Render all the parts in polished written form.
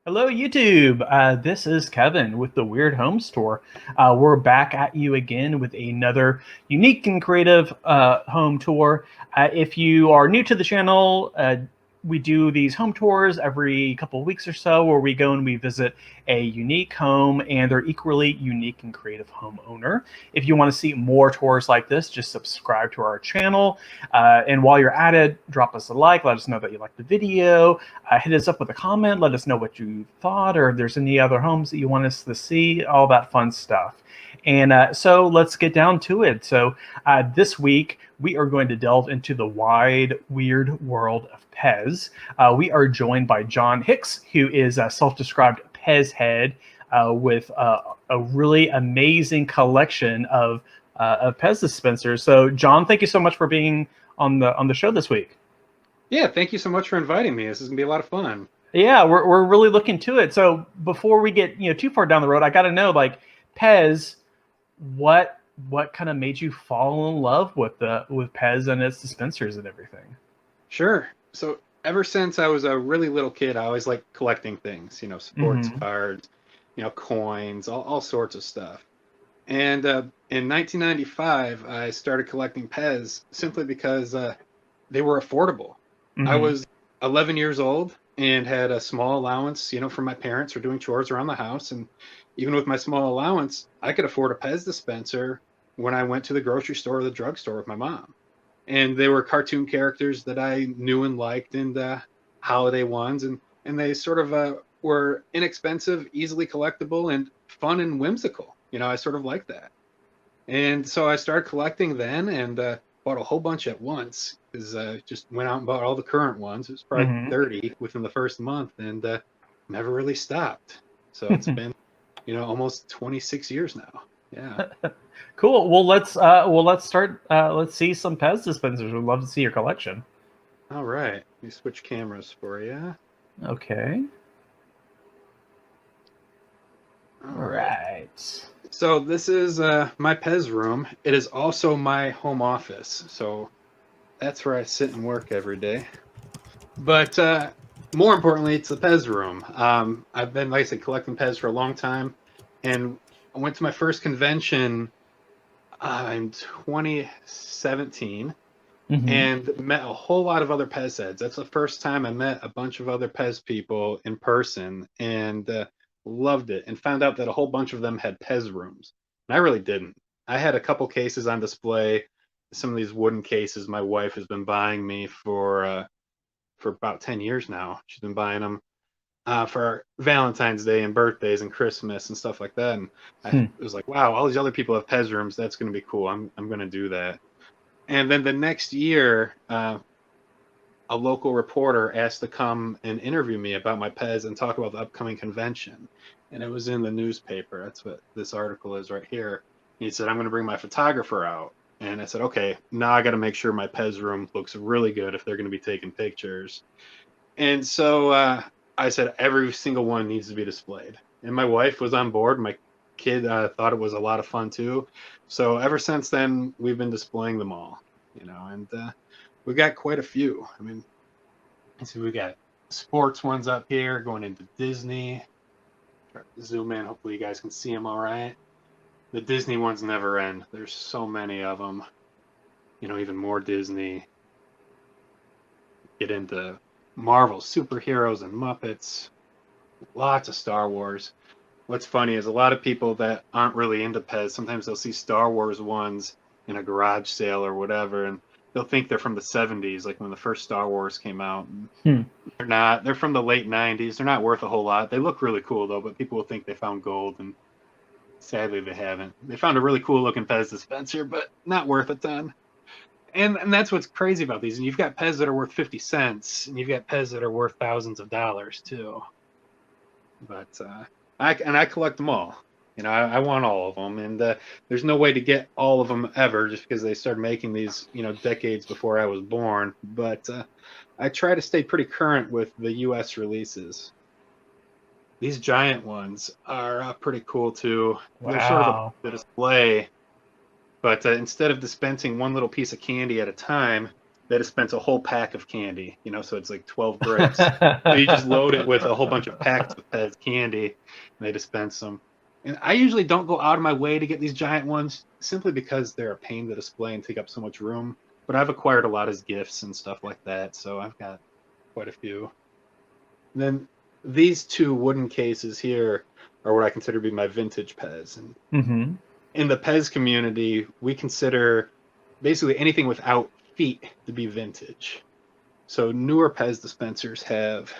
Hello, YouTube. This is Kevin with the Weird Home Store. We're back at you again with another unique and creative home tour. If you are new to the channel, we do these home tours every couple of weeks or so where we go and we visit a unique home and their equally unique and creative homeowner. If you want to see more tours like this, just subscribe to our channel. And while you're at it, drop us a like, let us know that you liked the video. Hit us up with a comment, let us know what you thought, or if there's any other homes that you want us to see, all that fun stuff. And so let's get down to it. So this week, we are going to delve into the wide, weird world of Pez. We are joined by Jon Hicks, who is a self-described Pez Head with a really amazing collection of Pez dispensers. So, Jon, thank you so much for being on the show this week. Yeah, thank you so much for inviting me. This is gonna be a lot of fun. Yeah, we're really looking to it. So before we get too far down the road, I got to know, like, Pez, what kind of made you fall in love with Pez and its dispensers and everything? Sure. So ever since I was a really little kid, I always liked collecting things, sports Mm-hmm. cards, coins, all sorts of stuff. And in 1995, I started collecting Pez simply because they were affordable. I Mm-hmm. was 11 years old and had a small allowance, from my parents for doing chores around the house. And even with my small allowance, I could afford a Pez dispenser when I went to the grocery store or the drugstore with my mom. And they were cartoon characters that I knew and liked, and holiday ones, and they sort of were inexpensive, easily collectible, and fun and whimsical. I sort of liked that. And so I started collecting then, and bought a whole bunch at once because I just went out and bought all the current ones. It was probably Mm-hmm. 30 within the first month, and never really stopped. So it's been, almost 26 years now. Yeah. Cool. Let's start. Let's see some Pez dispensers. We'd love to see your collection. All right. Let me switch cameras for you. Okay. All All right. right. So this is my Pez room. It is also my home office. So that's where I sit and work every day. But more importantly, it's the Pez room. I've been, like I said, collecting Pez for a long time, and I went to my first convention in 2017 Mm-hmm. and met a whole lot of other Pez heads. That's the first time I met a bunch of other Pez people in person, and loved it, and found out that a whole bunch of them had Pez rooms. And I really didn't. I had a couple cases on display. Some of these wooden cases my wife has been buying me for about 10 years now. She's been buying them for Valentine's Day and birthdays and Christmas and stuff like that. And I Hmm. was like, wow, all these other people have Pez rooms. That's going to be cool. I'm going to do that. And then the next year, a local reporter asked to come and interview me about my Pez and talk about the upcoming convention. And it was in the newspaper. That's what this article is right here. He said, I'm going to bring my photographer out. And I said, okay, now I got to make sure my Pez room looks really good if they're going to be taking pictures. And so I said, every single one needs to be displayed. And my wife was on board. My kid thought it was a lot of fun too. So ever since then, we've been displaying them all, and we've got quite a few. I mean, see, we got sports ones up here going into Disney. Try to zoom in. Hopefully, you guys can see them all right. The Disney ones never end. There's so many of them. Even more Disney. Get into Marvel superheroes and Muppets. Lots of Star Wars. What's funny is a lot of people that aren't really into Pez, sometimes they'll see Star Wars ones in a garage sale or whatever, and they'll think they're from the 70s, like when the first Star Wars came out. And Hmm. they're not. They're from the late 90s. They're not worth a whole lot. They look really cool, though, but people will think they found gold, and sadly they haven't. They found a really cool looking Pez dispenser, but not worth a ton. And that's what's crazy about these. And you've got Pez that are worth 50 cents, and you've got Pez that are worth thousands of dollars, too. But I collect them all. I want all of them, and there's no way to get all of them ever, just because they started making these, decades before I was born. But I try to stay pretty current with the U.S. releases. These giant ones are pretty cool too. They're sort of Wow. a display, but instead of dispensing one little piece of candy at a time, they dispense a whole pack of candy, you know, so it's like 12 bricks. So you just load it with a whole bunch of packs of Pez candy, and they dispense them. And I usually don't go out of my way to get these giant ones, simply because they're a pain to display and take up so much room. But I've acquired a lot as gifts and stuff like that, so I've got quite a few. And then these two wooden cases here are what I consider to be my vintage Pez. And in the Pez community, we consider basically anything without feet to be vintage. So newer Pez dispensers have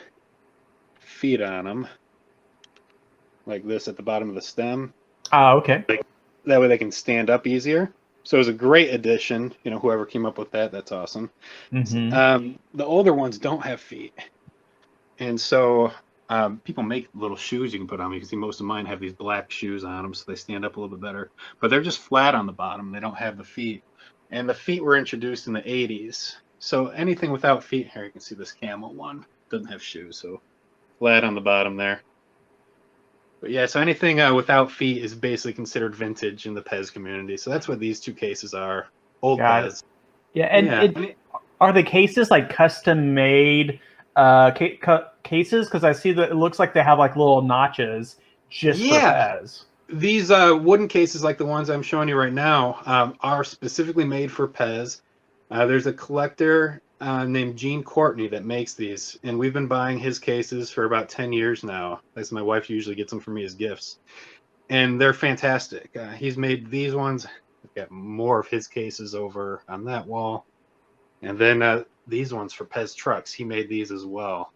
feet on them, like this at the bottom of the stem. Okay. That way they can stand up easier. So it was a great addition. You know, whoever came up with that, that's awesome. The older ones don't have feet. And so people make little shoes you can put on. You can see most of mine have these black shoes on them, so they stand up a little bit better. But they're just flat on the bottom. They don't have the feet. And the feet were introduced in the 80s. So anything without feet, here you can see this camel one, doesn't have shoes, so flat on the bottom there. But yeah, so anything without feet is basically considered vintage in the Pez community. So that's what these two cases are. Old Pez. Yeah, and are the cases like custom made cases? Because I see that it looks like they have like little notches just for Pez. These wooden cases, like the ones I'm showing you right now, are specifically made for Pez. There's a collector named Gene Courtney that makes these, and we've been buying his cases for about 10 years now. As my wife usually gets them for me as gifts, and they're fantastic. He's made these ones. I've got more of his cases over on that wall, and then these ones for Pez Trucks. He made these as well,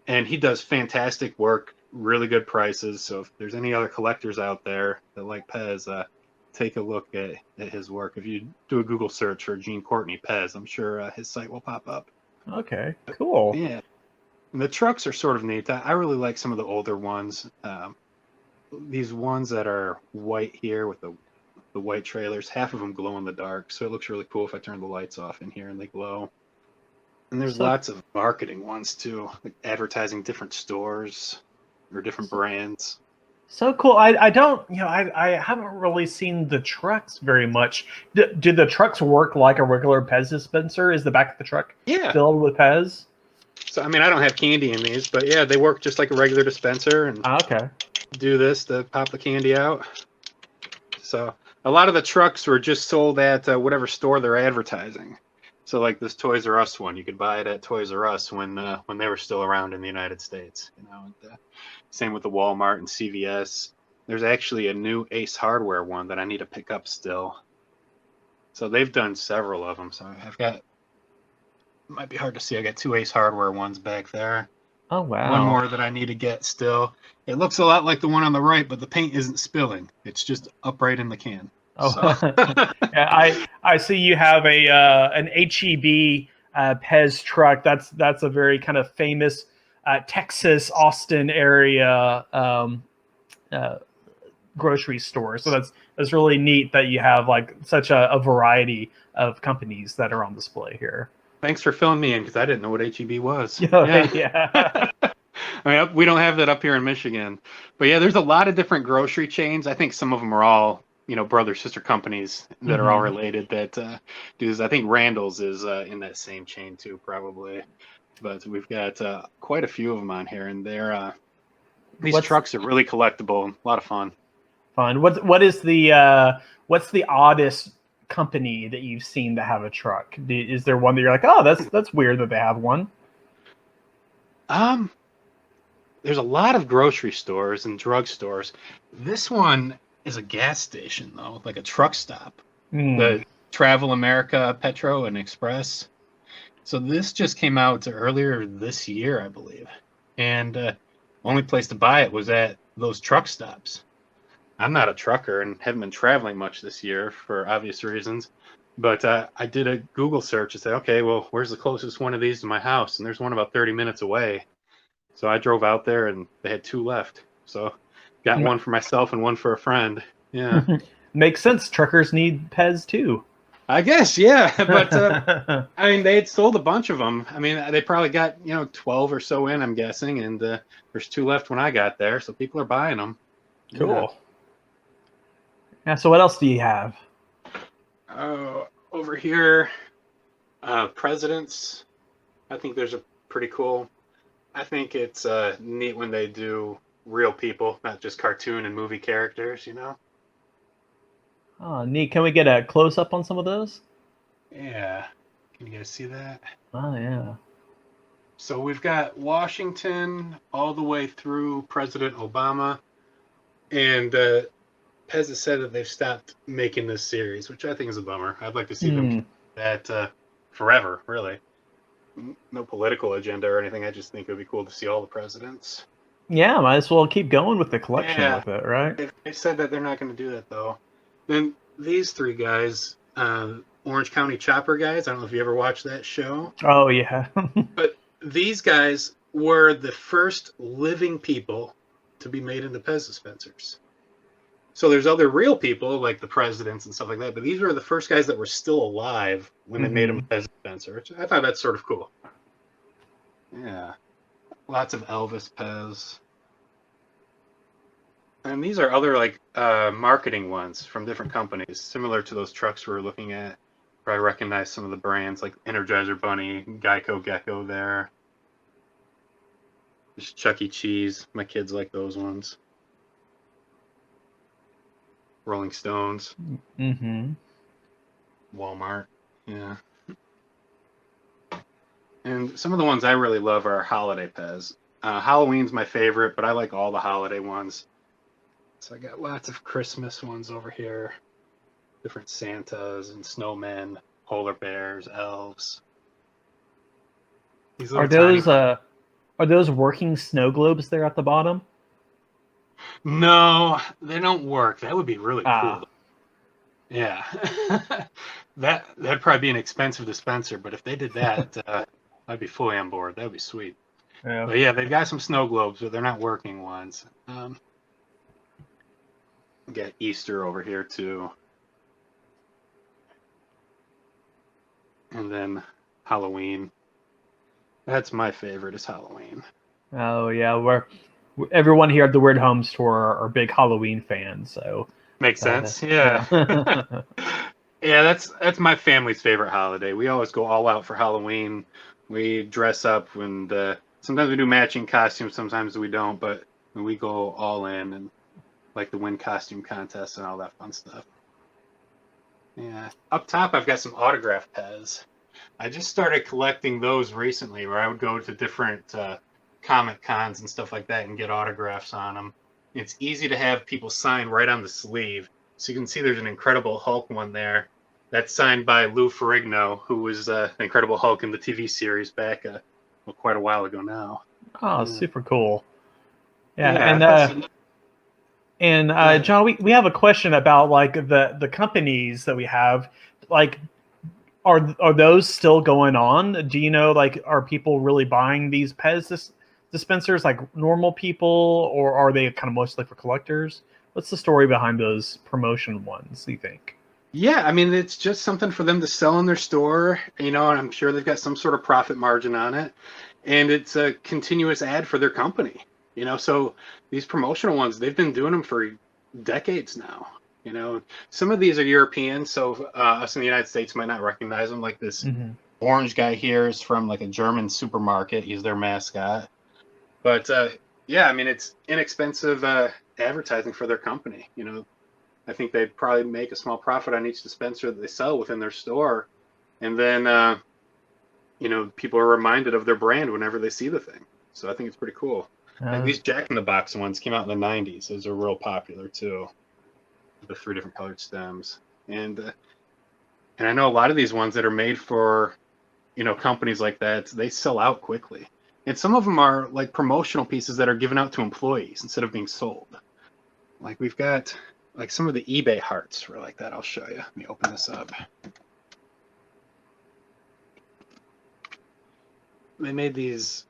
and he does fantastic work. Really good prices. So if there's any other collectors out there that like Pez, take a look at his work. If you do a Google search for Gene Courtney Pez, I'm sure his site will pop up. Okay, cool. Yeah. And the trucks are sort of neat. I really like some of the older ones. These ones that are white here with the white trailers, half of them glow in the dark. So it looks really cool if I turn the lights off in here and they glow. And there's lots of marketing ones too, like advertising different stores or different brands. So cool. I don't, I haven't really seen the trucks very much. Do the trucks work like a regular Pez dispenser? Is the back of the truck filled with Pez? So, I mean, I don't have candy in these, but yeah, they work just like a regular dispenser. And do this to pop the candy out. So a lot of the trucks were just sold at whatever store they're advertising. So like this Toys R Us one, you could buy it at Toys R Us when they were still around in the United States. Same with the Walmart and CVS. There's actually a new Ace Hardware one that I need to pick up still. So they've done several of them. So I've got, it might be hard to see, I got two Ace Hardware ones back there. Oh, wow. One more that I need to get still. It looks a lot like the one on the right, but the paint isn't spilling. It's just upright in the can. Oh, so. Yeah, I see you have an HEB Pez truck. That's a very kind of famous Texas, Austin area grocery store. So that's really neat that you have like such a variety of companies that are on display here. Thanks for filling me in because I didn't know what HEB was. Yeah. I mean, we don't have that up here in Michigan, but yeah, there's a lot of different grocery chains. I think some of them are all, brother sister companies that are all related that do this. I think Randall's is in that same chain too, probably. But we've got quite a few of them on here, and they're these trucks are really collectible and a lot of fun. What's the oddest company that you've seen to have a truck? Is there one that you're like, oh, that's weird that they have one? There's a lot of grocery stores and drugstores. This one is a gas station though, like a truck stop. The Travel America, Petro, and Express. So this just came out earlier this year, I believe. And only place to buy it was at those truck stops. I'm not a trucker and haven't been traveling much this year for obvious reasons. But I did a Google search and said, okay, well, where's the closest one of these to my house? And there's one about 30 minutes away. So I drove out there and they had two left. So got one for myself and one for a friend. Yeah. Makes sense. Truckers need Pez too. I guess, yeah. But I mean, they had sold a bunch of them. I mean, they probably got 12 or so in, I'm guessing, and there's two left when I got there, so people are buying them. Cool. Yeah. So what else do you have? Over here, Presidents, I think those are pretty cool. I think it's neat when they do real people, not just cartoon and movie characters, you know? Oh, neat. Can we get a close up on some of those? Yeah. Can you guys see that? Oh, yeah. So we've got Washington all the way through President Obama, and Pez has said that they've stopped making this series, which I think is a bummer. I'd like to see them keep that forever, really. No political agenda or anything. I just think it would be cool to see all the presidents. Yeah, might as well keep going with the collection Yeah. with it, right? They said that they're not going to do that, though. Then these three guys, Orange County Chopper guys, I don't know if you ever watched that show. Oh, yeah. But these guys were the first living people to be made into Pez dispensers. So there's other real people like the presidents and stuff like that, but these were the first guys that were still alive when they made them a Pez dispenser. I thought that's sort of cool. Yeah. Lots of Elvis Pez. And these are other like marketing ones from different companies, similar to those trucks we were looking at. Probably recognize some of the brands like Energizer Bunny, Geico Gecko there. There's Chuck E. Cheese. My kids like those ones. Rolling Stones. Mm-hmm. Walmart. Yeah. And some of the ones I really love are holiday Pez. Halloween's my favorite, but I like all the holiday ones. So I got lots of Christmas ones over here. Different Santas and snowmen, polar bears, elves. These Are those working snow globes there at the bottom? No, they don't work. That would be really cool. Yeah. That'd probably be an expensive dispenser, but if they did that, I'd be fully on board. That'd be sweet. Yeah. But yeah, they've got some snow globes, but they're not working ones. Got Easter over here too. And then Halloween. That's my favorite, is Halloween. Oh, yeah. Everyone here at the Weird Home Store are big Halloween fans, so makes sense. Yeah. Yeah, that's my family's favorite holiday. We always go all out for Halloween. We dress up and sometimes we do matching costumes, sometimes we don't, but we go all in and like the win costume contest and all that fun stuff. Yeah. Up top, I've got some autograph Pez. I just started collecting those recently, where I would go to different Comic Cons and stuff like that and get autographs on them. It's easy to have people sign right on the sleeve. So you can see there's an Incredible Hulk one there that's signed by Lou Ferrigno, who was the Incredible Hulk in the TV series back quite a while ago now. Oh, super cool. Yeah, and John, we have a question about like the companies that we have. Like, are those still going on? Do you know, like, are people really buying these Pez dispensers like normal people, or are they kind of mostly for collectors? What's the story behind those promotion ones, do you think? Yeah, I mean, it's just something for them to sell in their store, and I'm sure they've got some sort of profit margin on it, and it's a continuous ad for their company. So these promotional ones, they've been doing them for decades now. Some of these are European, so us in the United States might not recognize them. Like this orange guy here is from like a German supermarket. He's their mascot. But yeah, I mean, it's inexpensive advertising for their company. I think they probably make a small profit on each dispenser that they sell within their store. And then, people are reminded of their brand whenever they see the thing. So I think it's pretty cool. And these Jack in the Box ones came out in the 90s. Those are real popular too. The 3 different colored stems. And I know a lot of these ones that are made for, companies like that, they sell out quickly. And some of them are like promotional pieces that are given out to employees instead of being sold. Like we've got like some of the eBay hearts were like that. I'll show you. Let me open this up. They made these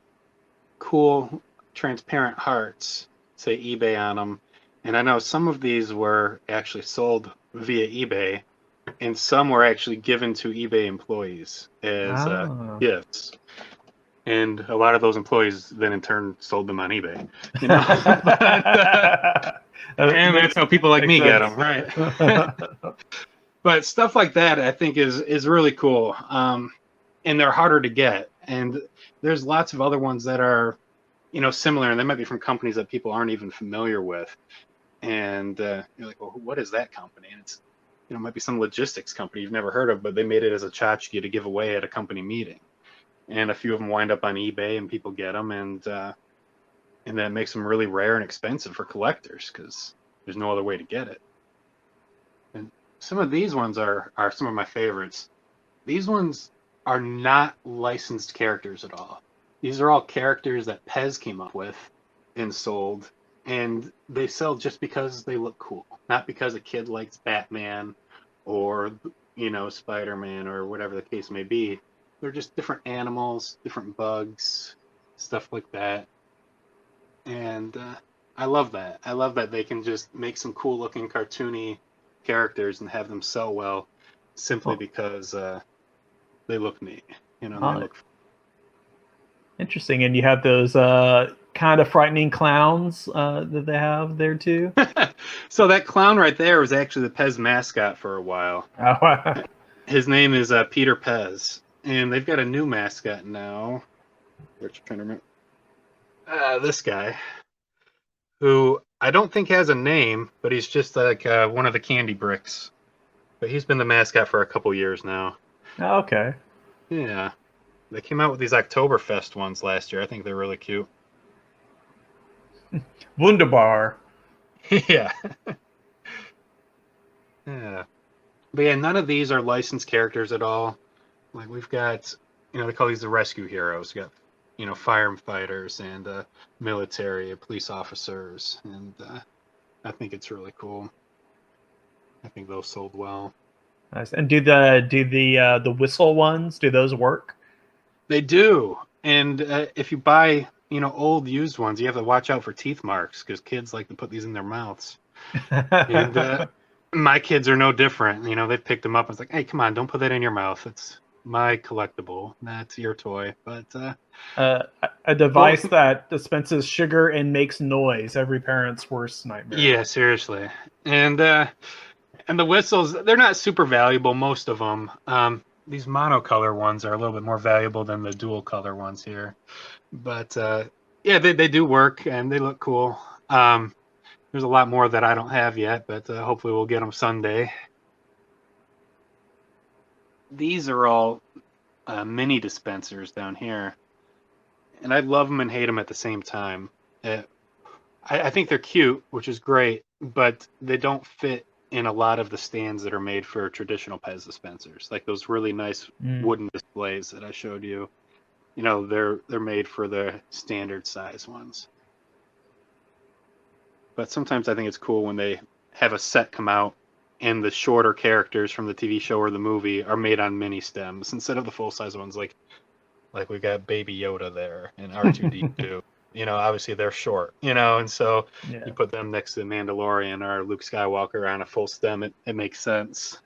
cool transparent hearts, say eBay on them. And I know some of these were actually sold via eBay, and some were actually given to eBay employees as gifts. And a lot of those employees then in turn sold them on eBay. And that's how people like me get them, right? But stuff like that, I think, is really cool. and they're harder to get. And there's lots of other ones that are, you know, similar, and they might be from companies that people aren't even familiar with. And you're like, well, what is that company? And it's, you know, it might be some logistics company you've never heard of, but they made it as a tchotchke to give away at a company meeting. And a few of them wind up on eBay, and people get them, and that makes them really rare and expensive for collectors because there's no other way to get it. And some of these ones are some of my favorites. These ones are not licensed characters at all. These are all characters that Pez came up with and sold, and they sell just because they look cool, not because a kid likes Batman or, you know, Spider-Man or whatever the case may be. They're just different animals, different bugs, stuff like that. And I love that. I love that they can just make some cool looking cartoony characters and have them sell well simply because they look neat, you know, and they look interesting. And you have those kind of frightening clowns that they have there too. So that clown right there was actually the Pez mascot for a while. Oh. His name is Peter Pez, and they've got a new mascot now. We're trying to remember. This guy, who I don't think has a name, but he's just like one of the candy bricks. But he's been the mascot for a couple years now. Oh, okay. Yeah. They came out with these Oktoberfest ones last year. I think they're really cute. Wunderbar. Yeah. Yeah. But yeah, none of these are licensed characters at all. Like we've got, you know, they call these the rescue heroes. We got, you know, firefighters and military, police officers, and I think it's really cool. I think those sold well. Nice. And do the whistle ones, do those work? They do. And if you buy, you know, old used ones, you have to watch out for teeth marks because kids like to put these in their mouths. And my kids are no different. You know, they picked them up. I was like, hey, come on, don't put that in your mouth. It's my collectible. That's your toy. But a device that dispenses sugar and makes noise. Every parent's worst nightmare. Yeah, seriously. And the whistles, they're not super valuable, most of them. These monocolor ones are a little bit more valuable than the dual color ones here. But yeah, they do work and they look cool. There's a lot more that I don't have yet, but hopefully we'll get them Sunday. These are all mini dispensers down here. And I love them and hate them at the same time. I think they're cute, which is great, but they don't fit in a lot of the stands that are made for traditional Pez dispensers, like those really nice wooden displays that I showed you. You know, they're made for the standard size ones. But sometimes I think it's cool when they have a set come out and the shorter characters from the TV show or the movie are made on mini stems instead of the full size ones. Like we got Baby Yoda there and R2D2. You know, obviously they're short, you know, and so you put them next to the Mandalorian or Luke Skywalker on a full stem, it makes sense.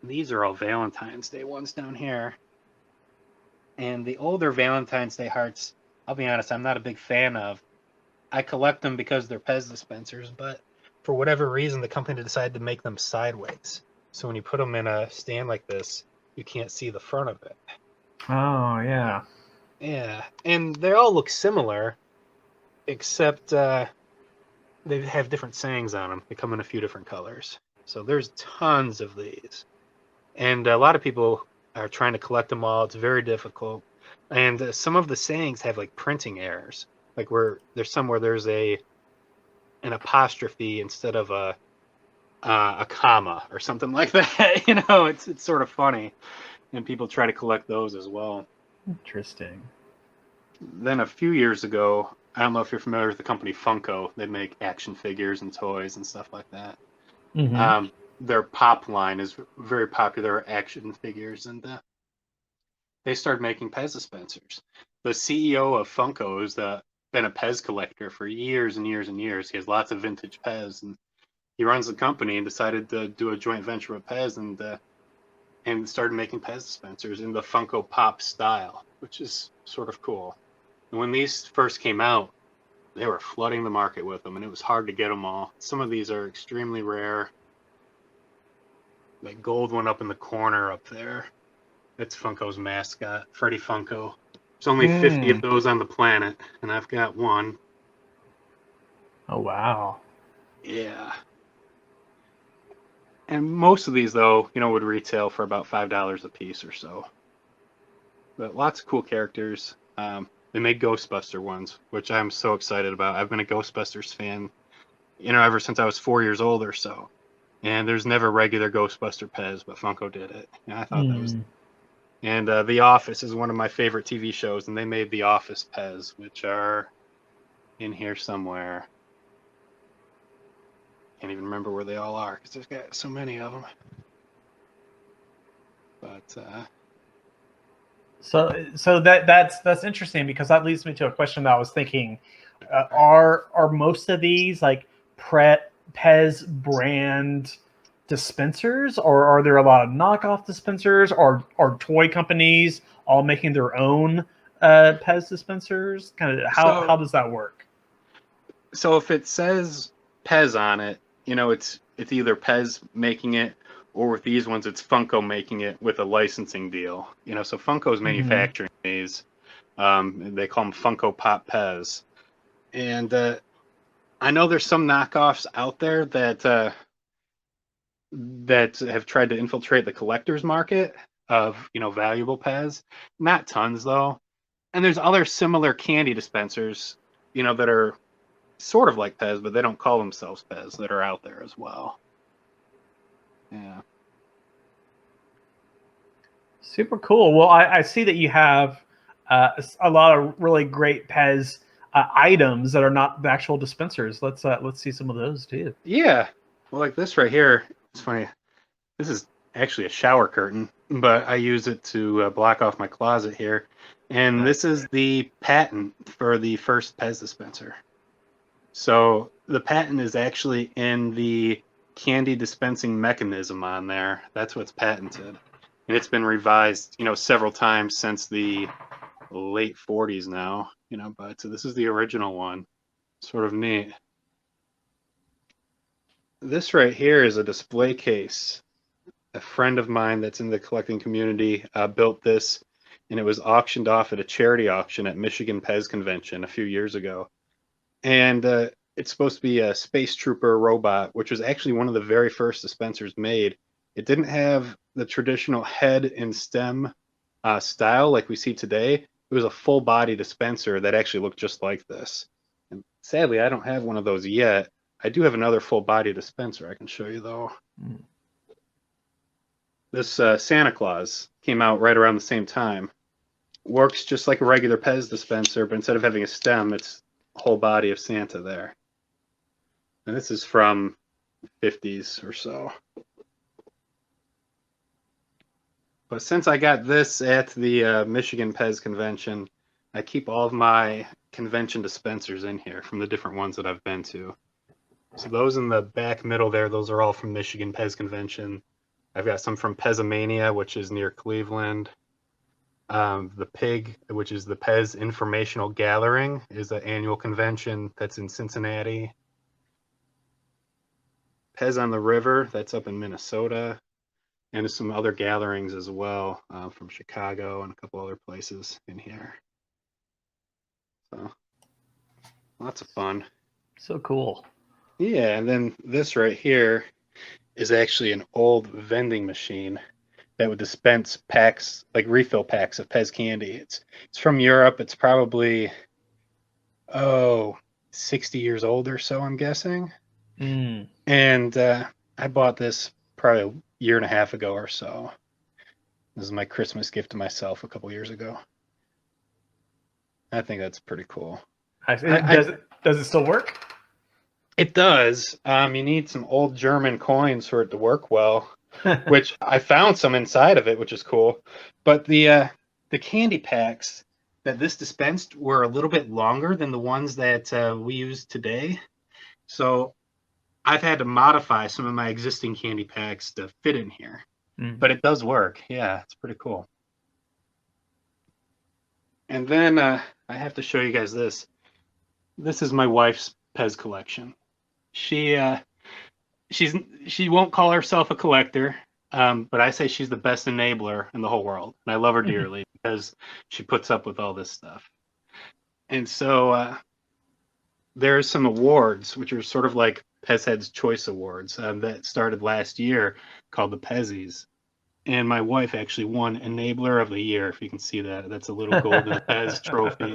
These are all Valentine's Day ones down here. And the older Valentine's Day hearts, I'll be honest, I'm not a big fan of. I collect them because they're Pez dispensers, but for whatever reason, the company decided to make them sideways. So when you put them in a stand like this, you can't see the front of it. Oh, yeah. Yeah, and they all look similar, except they have different sayings on them. They come in a few different colors. So there's tons of these. And a lot of people are trying to collect them all. It's very difficult. And some of the sayings have like printing errors. Like there's some where there's an apostrophe instead of a comma or something like that. You know, it's sort of funny. And people try to collect those as well. Interesting. Then a few years ago, I don't know if you're familiar with the company Funko. They make action figures and toys and stuff like that. Mm-hmm. Their Pop line is very popular, action figures, and they started making Pez dispensers. The CEO of Funko has been a Pez collector for years and years and years. He has lots of vintage Pez, and he runs the company and decided to do a joint venture with Pez and started making Pez dispensers in the Funko Pop style, which is sort of cool. And when these first came out, they were flooding the market with them, and it was hard to get them all. Some of these are extremely rare. That gold one up in the corner up there That's Funko's mascot, Freddy Funko. There's only 50 of those on the planet, and I've got one. Oh, wow. Yeah. And most of these, though, would retail for about $5 a piece or so. But lots of cool characters. They made Ghostbuster ones, which I'm so excited about. I've been a Ghostbusters fan, ever since I was 4 years old or so. And there's never regular Ghostbuster Pez, but Funko did it. And I thought that was. And The Office is one of my favorite TV shows, and they made The Office Pez, which are in here somewhere. Can't even remember where they all are because there's got so many of them. But so that's interesting, because that leads me to a question that I was thinking: are most of these like Pez brand dispensers, or are there a lot of knockoff dispensers? Are toy companies all making their own Pez dispensers? Kind of how does that work? So if it says Pez on it, it's either Pez making it, or with these ones, it's Funko making it with a licensing deal. So Funko's manufacturing these. They call them Funko Pop Pez. And I know there's some knockoffs out there that have tried to infiltrate the collector's market of, valuable Pez. Not tons, though. And there's other similar candy dispensers, that are sort of like Pez, but they don't call themselves Pez, that are out there as well. Yeah. Super cool. Well, I see that you have a lot of really great Pez items that are not the actual dispensers. Let's see some of those too. Yeah. Well, like this right here. It's funny. This is actually a shower curtain, but I use it to block off my closet here. And this is the patent for the first Pez dispenser. So the patent is actually in the candy dispensing mechanism on there. That's what's patented. And it's been revised, several times since the late 40s now, but so this is the original one. Sort of neat. This right here is a display case. A friend of mine that's in the collecting community built this, and it was auctioned off at a charity auction at Michigan Pez Convention a few years ago. And it's supposed to be a space trooper robot, which was actually one of the very first dispensers made. It didn't have the traditional head and stem style like we see today. It was a full body dispenser that actually looked just like this. And sadly, I don't have one of those yet. I do have another full body dispenser I can show you, though. This Santa Claus came out right around the same time. Works just like a regular Pez dispenser, but instead of having a stem, it's a whole body of Santa there. And this is from the 50s or so. But since I got this at the Michigan Pez Convention, I keep all of my convention dispensers in here from the different ones that I've been to. So those in the back middle there, those are all from Michigan Pez Convention. I've got some from Pezomania, which is near Cleveland. The Pig, which is the Pez Informational Gathering, is an annual convention that's in Cincinnati. Pez on the River, that's up in Minnesota. And some other gatherings as well from Chicago and a couple other places in here. So lots of fun. So cool. Yeah, and then this right here is actually an old vending machine that would dispense packs, like refill packs of Pez candy. It's from Europe. It's probably 60 years old or so, I'm guessing. And I bought this probably a year and a half ago or so. This is my Christmas gift to myself a couple years ago. I think that's pretty cool. Does it still work? It does. You need some old German coins for it to work well, which I found some inside of it, which is cool. But the candy packs that this dispensed were a little bit longer than the ones that we use today. So I've had to modify some of my existing candy packs to fit in here. But it does work. Yeah, it's pretty cool. And then I have to show you guys this. This is my wife's Pez collection. She won't call herself a collector. But I say she's the best enabler in the whole world, and I love her dearly because she puts up with all this stuff. And so there's some awards, which are sort of like Pez Head's Choice Awards that started last year called the Pezzies. And my wife actually won Enabler of the Year, if you can see that. That's a little golden Pez trophy.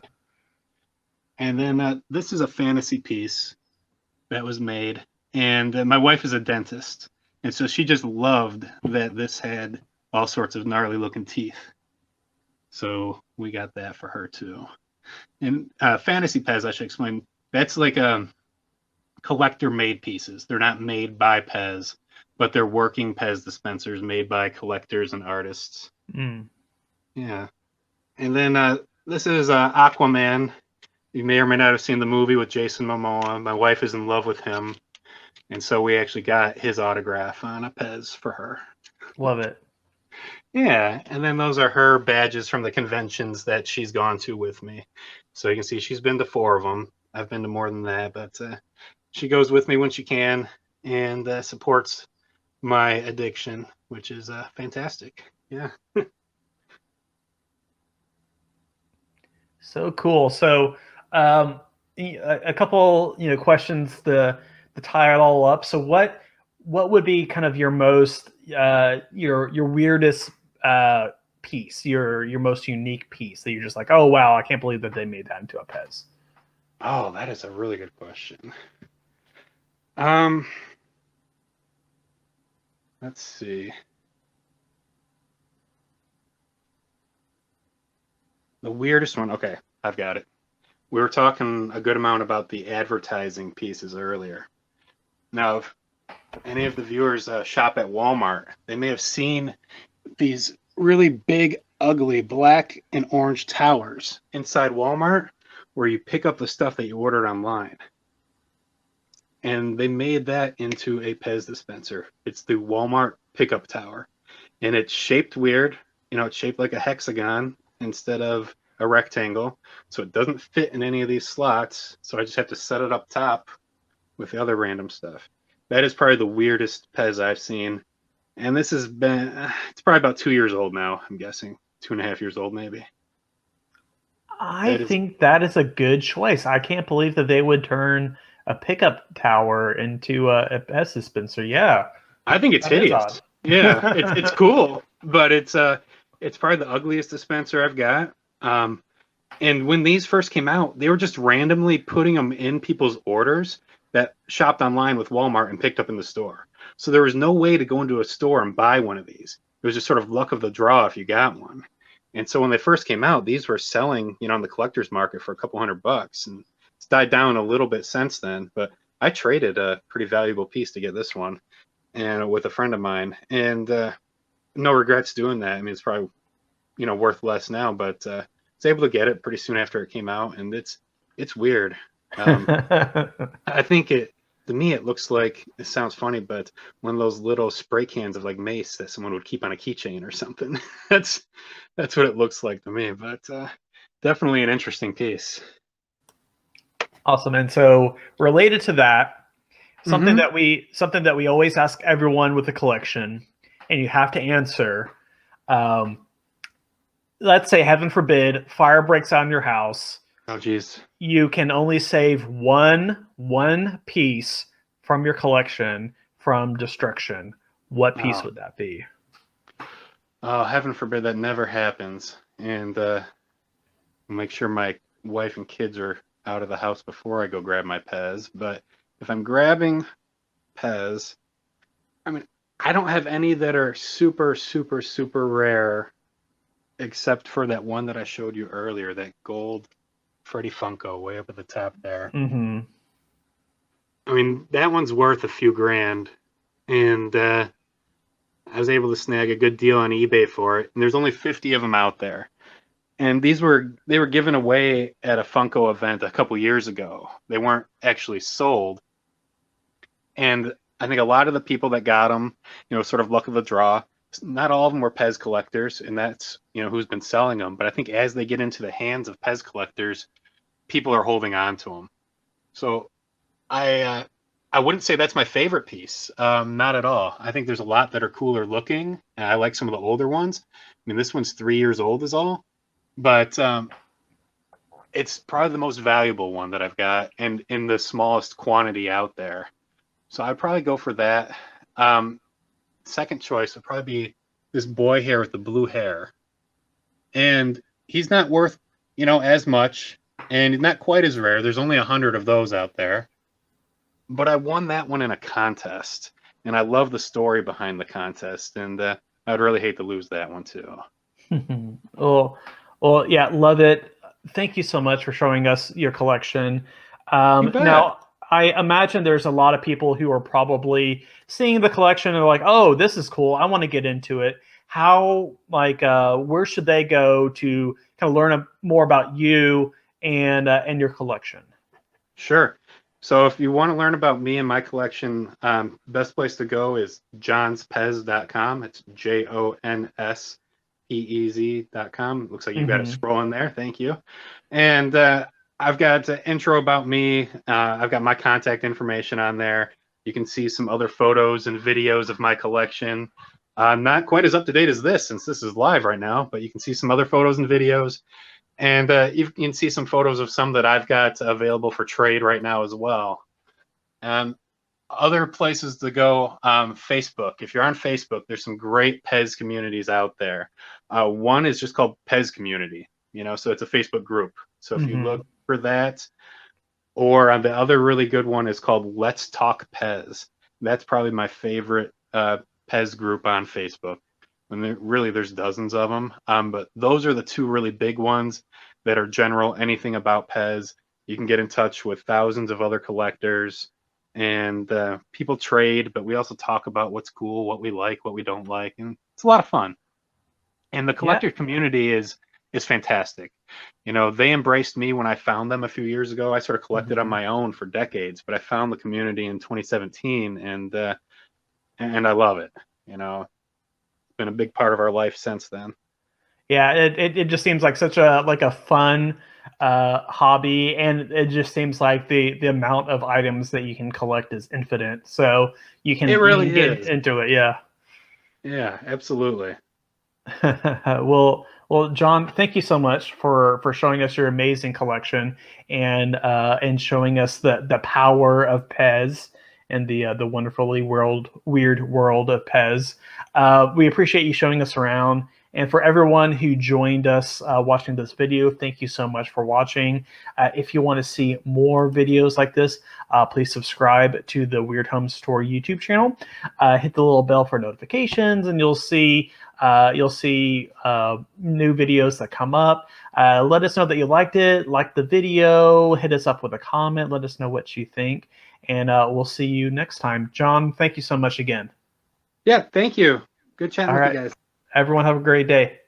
And then this is a fantasy piece that was made. And my wife is a dentist. And so she just loved that this had all sorts of gnarly looking teeth. So we got that for her too. And Fantasy Pez, I should explain, that's like collector made pieces. They're not made by Pez, but they're working Pez dispensers made by collectors and artists. Yeah. And then this is Aquaman. You may or may not have seen the movie with Jason Momoa. My wife is in love with him. And so we actually got his autograph on a Pez for her. Love it. Yeah, and then those are her badges from the conventions that she's gone to with me. So you can see she's been to 4 of them. I've been to more than that, but she goes with me when she can and supports my addiction, which is fantastic. Yeah. So cool. So a couple questions to tie it all up. So what would be kind of your most your weirdest piece, your most unique piece that you're just like, oh wow, I can't believe that they made that into a Pez? Oh, that is a really good question. Let's see. The weirdest one. Okay, I've got it. We were talking a good amount about the advertising pieces earlier. Now, if any of the viewers shop at Walmart, they may have seen these really big, ugly black and orange towers inside Walmart where you pick up the stuff that you ordered online. And they made that into a Pez dispenser. It's the Walmart pickup tower. And it's shaped weird. It's shaped like a hexagon instead of a rectangle. So it doesn't fit in any of these slots. So I just have to set it up top with the other random stuff. That is probably the weirdest Pez I've seen. And this has been, it's probably about 2 years old now, I'm guessing. 2.5 years old, maybe. I think that is a good choice. I can't believe that they would turn a pickup tower into a Pez dispenser. Yeah. I think it's hideous. Yeah, it's cool, but it's probably the ugliest dispenser I've got. And when these first came out, they were just randomly putting them in people's orders that shopped online with Walmart and picked up in the store. So there was no way to go into a store and buy one of these. It was just sort of luck of the draw if you got one. And so when they first came out, these were selling, on the collector's market for a couple $100, and it's died down a little bit since then. But I traded a pretty valuable piece to get this one, and with a friend of mine, and no regrets doing that. I mean, it's probably worth less now, but I was able to get it pretty soon after it came out, and it's weird. I think to me it looks like, it sounds funny, but one of those little spray cans of like mace that someone would keep on a keychain or something. That's what it looks like to me, but definitely an interesting piece. Awesome. And so related to that, something that we always ask everyone with a collection, and you have to answer. Let's say, heaven forbid, fire breaks out in your house. Oh, geez. You can only save one piece from your collection from destruction. What piece would that be? Oh, heaven forbid that never happens. And make sure my wife and kids are out of the house before I go grab my Pez. But if I'm grabbing Pez, I mean, I don't have any that are super, super, super rare, except for that one that I showed you earlier, that gold Freddy Funko way up at the top there. Mm-hmm. I mean, that one's worth a few grand, and I was able to snag a good deal on eBay for it. And there's only 50 of them out there, and they were given away at a Funko event a couple years ago. They weren't actually sold, and I think a lot of the people that got them, sort of luck of the draw. Not all of them were Pez collectors, and that's who's been selling them. But I think as they get into the hands of Pez collectors, people are holding on to them. So I I wouldn't say that's my favorite piece. Not at all. I think there's a lot that are cooler looking. And I like some of the older ones. I mean, this one's 3 years old is all, but it's probably the most valuable one that I've got and in the smallest quantity out there. So I'd probably go for that. Second choice would probably be this boy here with the blue hair. And he's not worth, as much, and not quite as rare. There's only 100 of those out there. But I won that one in a contest, and I love the story behind the contest, and I'd really hate to lose that one too. well, yeah, love it. Thank you so much for showing us your collection. You bet. Now, I imagine there's a lot of people who are probably seeing the collection and are like, "Oh, this is cool. I want to get into it." How, where should they go to kind of learn more about you and your collection? Sure. So if you want to learn about me and my collection, best place to go is jonspez.com. It's jonspez.com. Looks like you've got it scrolling there. Thank you. And I've got an intro about me. I've got my contact information on there. You can see some other photos and videos of my collection. Not quite as up to date as this, since this is live right now, but you can see some other photos and videos. And you can see some photos of some that I've got available for trade right now as well. Other places to go, Facebook. If you're on Facebook, there's some great Pez communities out there. One is just called Pez Community, so it's a Facebook group. So if you look for that, or the other really good one is called Let's Talk Pez. That's probably my favorite Pez group on Facebook. And there's dozens of them. But those are the two really big ones that are general, anything about Pez. You can get in touch with thousands of other collectors, and people trade, but we also talk about what's cool, what we like, what we don't like, and it's a lot of fun. And the collector community is fantastic. They embraced me when I found them a few years ago. I sort of collected on my own for decades, but I found the community in 2017, and I love it. Been a big part of our life since then. Yeah, it just seems like such a fun hobby, and it just seems like the amount of items that you can collect is infinite. So you can get into it. Yeah. Yeah, absolutely. well, Jon, thank you so much for showing us your amazing collection and showing us the power of Pez and the wonderfully weird world of Pez. We appreciate you showing us around. And for everyone who joined us watching this video, thank you so much for watching. If you want to see more videos like this, please subscribe to the Weird Home Store YouTube channel. Hit the little bell for notifications, and you'll see new videos that come up. Let us know that you liked it, like the video, hit us up with a comment, let us know what you think, and we'll see you next time. Jon, thank you so much again. Yeah, thank you. Good chatting with you guys. Everyone have a great day.